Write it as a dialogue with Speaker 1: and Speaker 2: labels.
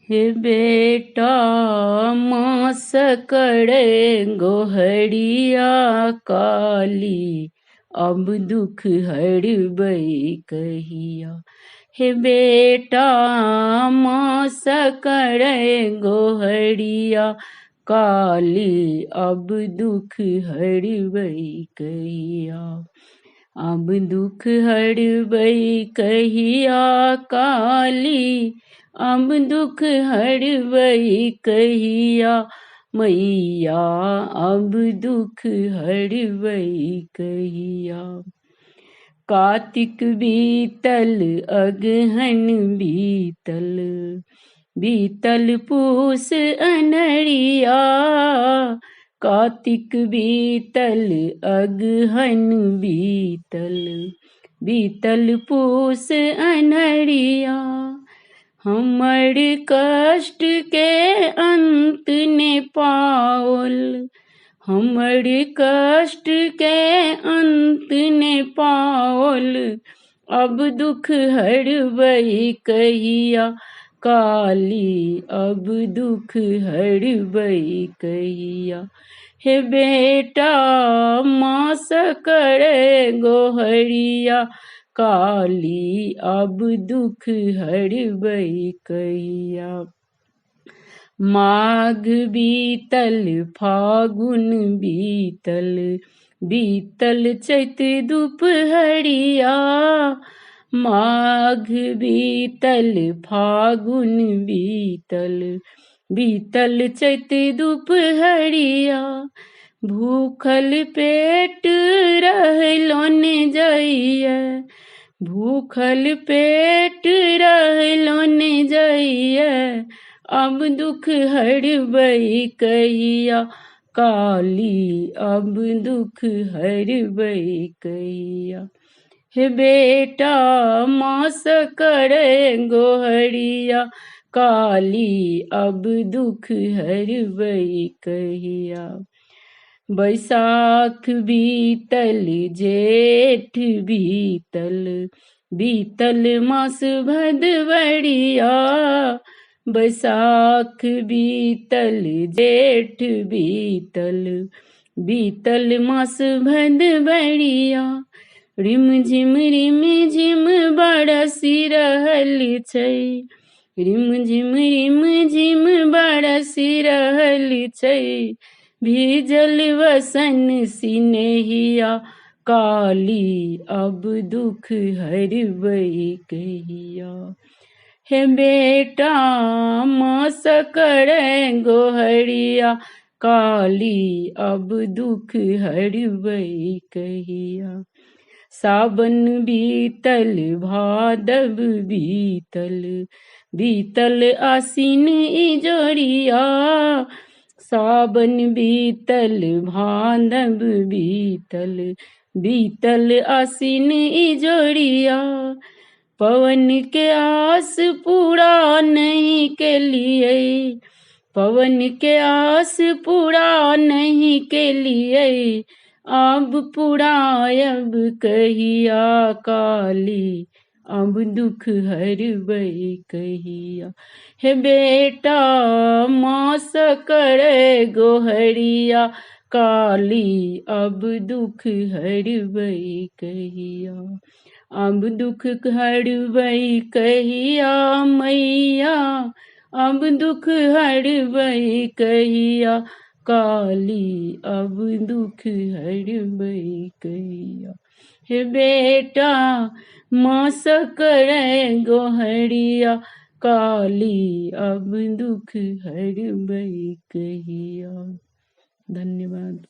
Speaker 1: हे बेटा मास करे गोहरिया काली, अब दुख हरबई कहिया। हे बेटा मास करे गोहरिया काली, अब दुख हरबई कहिया। अब दुख हरबई कहिया काली, अब दुख हरबई कहिया मैया, अब दुख हरबई कहिया। कार्तिक बीतल अगहन बीतल, बीतल पूस अनरिया। कार्तिक बीतल अगहन बीतल, बीतल पूस अनरिया। हमर कष्ट के अंत ने पाओल, हमर कष्ट के अंत ने पाओल, अब दुख हरबई कहिया काली, अब दुख हरबई कहिया। हे बेटा मास करे गोहरिया काली, अब दुख हरबई कहिया। माघ बीतल फागुन बीतल, बीतल चैत दुपहरिया। माघ बीतल फागुन बीतल, बीतल चैत दुपहरिया। भूखल पेट रहलो ने जइया, भूखल पेट रहलो ने जइया, अब दुख हरबई कहिया काली, अब दुख हरबई कहिया। हे बेटा मास करे गोहरिया काली, अब दुख हरबई कहिया। बैसाख बीतल जेठ बीतल, बीतल मास भदवरिया। बैसाख बीतल जेठ बीतल, बीतल मास भदवरिया। रिम झिम बरसी रहल छै, रिम झिम बरसी रहल छै। भीजल वसन सिनहिया काली, अब दुख हरबई कहिया। हे बेटा मास करे गोहरिया काली, अब दुख हरबई कहिया। सावन बीतल भादव बीतल, बीतल आसिन इजोरिया। सावन बीतल भादव बीतल, बीतल आसिन इजोरिया। पवन के आस पूरा नहीं के लिए, पवन के आस पूरा नहीं के लिए, अब पुरायब कहिया काली, अब दुख हरबई कहिया। हे बेटा मास करे गोहरिया काली, अब दुख हरबई कहिया। अब दुख हरबई कहिया मैया, अब दुख हरबई कहिया काली, अब दुख हरबई कहिया। हे बेटा मास करे गोहरिया काली, अब दुख हरबई कहिया। धन्यवाद।